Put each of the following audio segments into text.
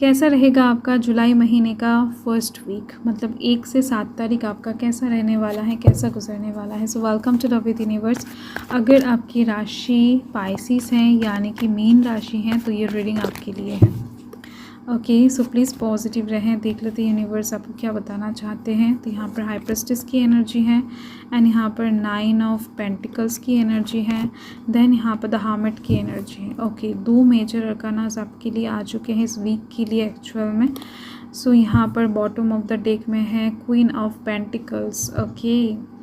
कैसा रहेगा आपका जुलाई महीने का फर्स्ट वीक, मतलब 1 से 7 तारीख आपका कैसा रहने वाला है, कैसा गुजरने वाला है। So welcome to love with universe. अगर आपकी राशि पाइसिस हैं यानी कि मीन राशि हैं तो ये रीडिंग आपके लिए है। ओके, सो प्लीज़ पॉजिटिव रहें। देख लेते हैं यूनिवर्स आपको क्या बताना चाहते हैं। तो यहाँ पर हाई प्रेस्टिस की एनर्जी है एंड यहाँ पर 9 ऑफ पेंटिकल्स की एनर्जी है, देन यहाँ पर द हर्मिट की एनर्जी है। ओके, 2 मेजर अरकानास आपके लिए आ चुके हैं इस वीक के लिए एक्चुअल में। सो यहाँ पर बॉटम ऑफ द डेक में है क्वीन ऑफ पेंटिकल्स। ओके,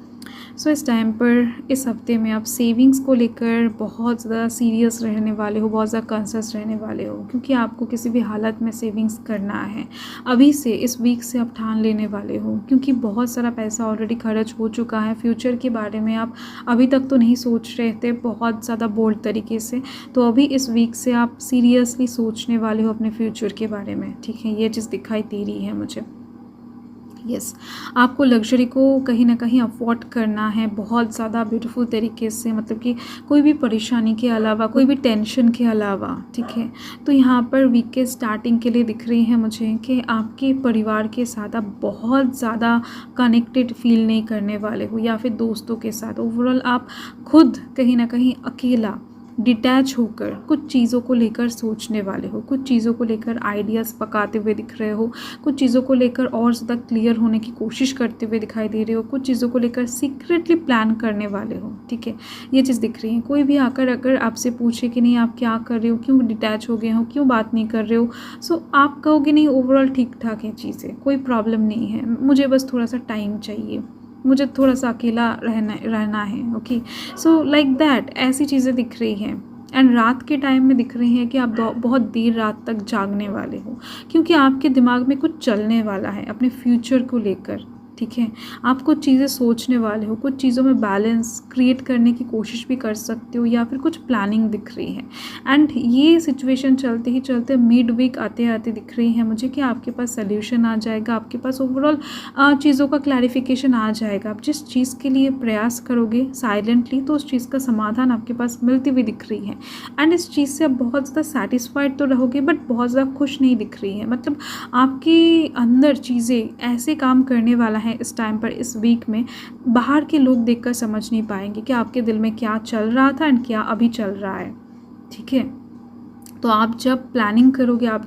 सो इस टाइम पर इस हफ्ते में आप सेविंग्स को लेकर बहुत ज़्यादा सीरियस रहने वाले हो, बहुत ज़्यादा कॉन्शियस रहने वाले हो, क्योंकि आपको किसी भी हालत में सेविंग्स करना है। अभी से इस वीक से आप ठान लेने वाले हो, क्योंकि बहुत सारा पैसा ऑलरेडी खर्च हो चुका है। फ्यूचर के बारे में आप अभी तक तो नहीं सोच रहे थे बहुत ज़्यादा बोल्ड तरीके से, तो अभी इस वीक से आप सीरियसली सोचने वाले हो अपने फ्यूचर के बारे में। ठीक है, ये चीज़ दिखाई दे रही है मुझे। यस, आपको लग्जरी को कहीं ना कहीं अफोर्ड करना है बहुत ज़्यादा ब्यूटीफुल तरीके से, मतलब कि कोई भी परेशानी के अलावा, कोई भी टेंशन के अलावा। ठीक है, तो यहाँ पर वीक के स्टार्टिंग के लिए दिख रही है मुझे कि आपके परिवार के साथ आप बहुत ज़्यादा कनेक्टेड फील नहीं करने वाले हो, या फिर दोस्तों के साथ। ओवरऑल आप खुद कहीं ना कहीं अकेला डिटैच होकर कुछ चीज़ों को लेकर सोचने वाले हो, कुछ चीज़ों को लेकर आइडियाज़ पकाते हुए दिख रहे हो, कुछ चीज़ों को लेकर और ज़्यादा क्लियर होने की कोशिश करते हुए दिखाई दे रहे हो, कुछ चीज़ों को लेकर सीक्रेटली प्लान करने वाले हो। ठीक है, ये चीज़ दिख रही है। कोई भी आकर अगर आपसे पूछे कि नहीं आप क्या कर रहे हो, क्यों डिटैच हो गए हो, क्यों बात नहीं कर रहे हो, सो आप कहोगे नहीं ओवरऑल ठीक ठाक है चीज़ें, कोई प्रॉब्लम नहीं है, मुझे बस थोड़ा सा टाइम चाहिए, मुझे थोड़ा सा अकेला रहना है। ओके, सो लाइक दैट ऐसी चीज़ें दिख रही हैं। एंड रात के टाइम में दिख रही है कि आप बहुत देर रात तक जागने वाले हो, क्योंकि आपके दिमाग में कुछ चलने वाला है अपने फ्यूचर को लेकर। ठीक है, आप कुछ चीज़ें सोचने वाले हो, कुछ चीज़ों में बैलेंस क्रिएट करने की कोशिश भी कर सकते हो, या फिर कुछ प्लानिंग दिख रही है। एंड ये सिचुएशन चलते ही चलते मिड वीक आते आते दिख रही है मुझे कि आपके पास सल्यूशन आ जाएगा, आपके पास ओवरऑल चीज़ों का क्लैरिफिकेशन आ जाएगा। आप जिस चीज़ के लिए प्रयास करोगे साइलेंटली तो उस चीज़ का समाधान आपके पास मिलती हुई दिख रही है। एंड इस चीज़ से आप बहुत ज़्यादा सेटिस्फाइड तो रहोगे, बट बहुत ज़्यादा खुश नहीं दिख रही है। मतलब आपके अंदर चीज़ें ऐसे काम करने वाला है इस टाइम पर, इस वीक में बाहर के लोग देखकर समझ नहीं पाएंगे कि आपके दिल में क्या चल रहा था एंड क्या अभी चल रहा है। ठीक है, तो आप जब प्लानिंग करोगे, आप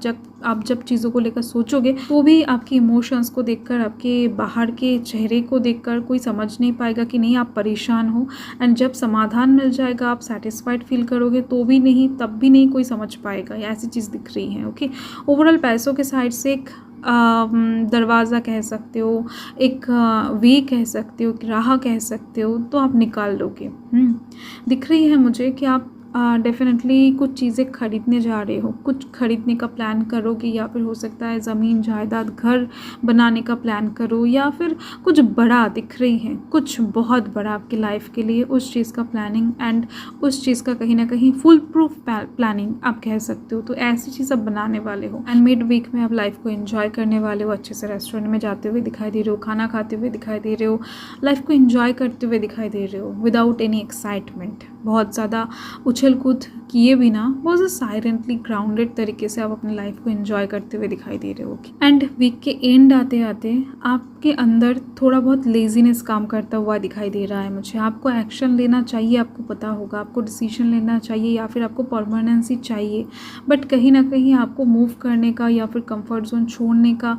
जब चीज़ों को लेकर सोचोगे, तो भी आपके इमोशंस को देखकर, आपके बाहर के चेहरे को देखकर कोई समझ नहीं पाएगा कि नहीं आप परेशान हो। एंड जब समाधान मिल जाएगा, आप सेटिस्फाइड फील करोगे तो भी नहीं, तब भी नहीं कोई समझ पाएगा। ऐसी चीज़ दिख रही है। ओके, ओवरऑल पैसों के साइड से एक दरवाज़ा कह सकते हो, एक वे कह सकते हो, एक राह कह सकते हो, तो आप निकाल लोगे। दिख रही है मुझे कि आप डेफिनेटली कुछ चीज़ें खरीदने जा रहे हो, कुछ खरीदने का प्लान करोगे, या फिर हो सकता है ज़मीन जायदाद घर बनाने का प्लान करो, या फिर कुछ बड़ा दिख रही है, कुछ बहुत बड़ा आपकी लाइफ के लिए, उस चीज़ का प्लानिंग एंड उस चीज़ का कहीं ना कहीं फुल प्रूफ प्लानिंग आप कह सकते हो। तो ऐसी चीज़ आप बनाने वाले हो एंड मिड वीक में आप लाइफ को एंजॉय करने वाले हो। अच्छे से रेस्टोरेंट में जाते हुए दिखाई दे रहे हो, खाना खाते हुए दिखाई दे रहे हो, लाइफ को एंजॉय करते हुए दिखाई दे रहे हो विदाउट एनी एक्साइटमेंट। बहुत ज़्यादा उछल कूद किए बिना बहुत ज़्यादा साइलेंटली ग्राउंडेड तरीके से आप अपनी लाइफ को एंजॉय करते हुए दिखाई दे रहे हो। एंड वीक के एंड आते आते आपके अंदर थोड़ा बहुत लेजीनेस काम करता हुआ दिखाई दे रहा है मुझे। आपको एक्शन लेना चाहिए, आपको पता होगा, आपको डिसीजन लेना चाहिए, या फिर आपको परमानेंसी चाहिए, बट कहीं ना कहीं आपको मूव करने का या फिर कंफर्ट जोन छोड़ने का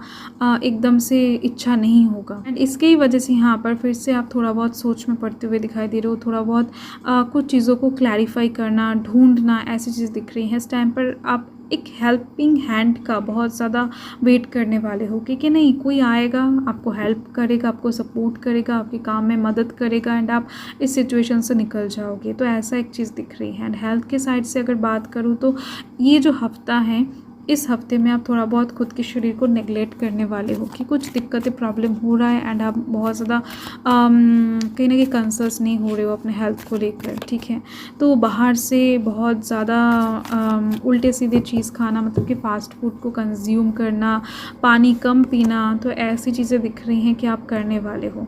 एकदम से इच्छा नहीं होगा। एंड इसके ही वजह से यहाँ पर फिर से आप थोड़ा बहुत सोच में पड़ते हुए दिखाई दे रहे हो, थोड़ा बहुत कुछ चीज़ों को क्लैरिफाई करना, ढूंढना, ऐसी चीज़ दिख रही है। इस टाइम पर आप एक हेल्पिंग हैंड का बहुत ज़्यादा वेट करने वाले हो कि नहीं कोई आएगा, आपको हेल्प करेगा, आपको सपोर्ट करेगा, आपके काम में मदद करेगा एंड आप इस सिचुएशन से निकल जाओगे। तो ऐसा एक चीज़ दिख रही है। एंड हेल्थ के साइड से अगर बात करूँ तो ये जो हफ्ता है, इस हफ्ते में आप थोड़ा बहुत खुद के शरीर को नेगलेक्ट करने वाले हो कि कुछ दिक्कतें प्रॉब्लम हो रहा है एंड आप बहुत ज़्यादा कहीं ना कहीं कंसर्स नहीं हो रहे हो अपने हेल्थ को लेकर। ठीक है, तो बाहर से बहुत ज़्यादा उल्टे सीधे चीज़ खाना, मतलब कि फ़ास्ट फूड को कंज्यूम करना, पानी कम पीना, तो ऐसी चीज़ें दिख रही हैं कि आप करने वाले हो।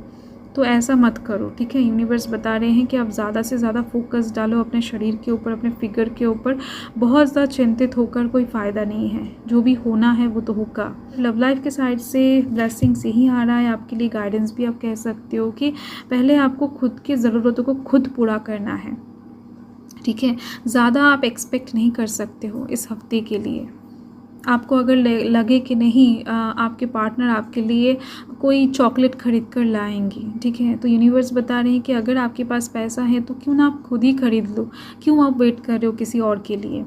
तो ऐसा मत करो, ठीक है। यूनिवर्स बता रहे हैं कि आप ज़्यादा से ज़्यादा फोकस डालो अपने शरीर के ऊपर, अपने फिगर के ऊपर। बहुत ज़्यादा चिंतित होकर कोई फ़ायदा नहीं है, जो भी होना है वो तो होगा। लव लाइफ के साइड से ब्लेसिंग्स यही आ रहा है आपके लिए, गाइडेंस भी आप कह सकते हो कि पहले आपको खुद की ज़रूरतों को खुद पूरा करना है, ठीक है। ज़्यादा आप एक्सपेक्ट नहीं कर सकते हो इस हफ्ते के लिए। आपको अगर लगे कि नहीं आपके पार्टनर आपके लिए कोई चॉकलेट ख़रीद कर लाएंगी, ठीक है, तो यूनिवर्स बता रहे हैं कि अगर आपके पास पैसा है तो क्यों ना आप खुद ही ख़रीद लो, क्यों आप वेट कर रहे हो किसी और के लिए,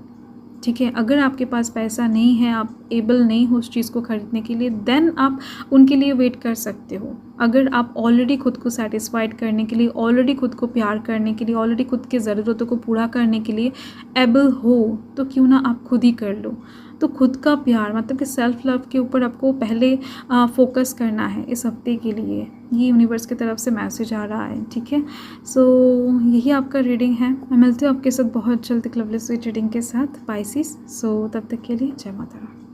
ठीक है। अगर आपके पास पैसा नहीं है, आप एबल नहीं हो उस चीज़ को ख़रीदने के लिए, देन आप उनके लिए वेट कर सकते हो। अगर आप ऑलरेडी खुद को सेटिस्फाइड करने के लिए, ऑलरेडी खुद को प्यार करने के लिए, ऑलरेडी खुद की ज़रूरतों को पूरा करने के लिए एबल हो, तो क्यों ना आप खुद ही कर लो। तो खुद का प्यार मतलब कि सेल्फ लव के ऊपर आपको पहले फोकस करना है इस हफ्ते के लिए, ये यूनिवर्स की तरफ से मैसेज आ रहा है, ठीक है। सो यही आपका रीडिंग है। मैं मिलती हूँ आपके साथ बहुत जल्द एक लवली स्वीट रीडिंग के साथ, पाइसिस। सो तब तक के लिए जय माता दी।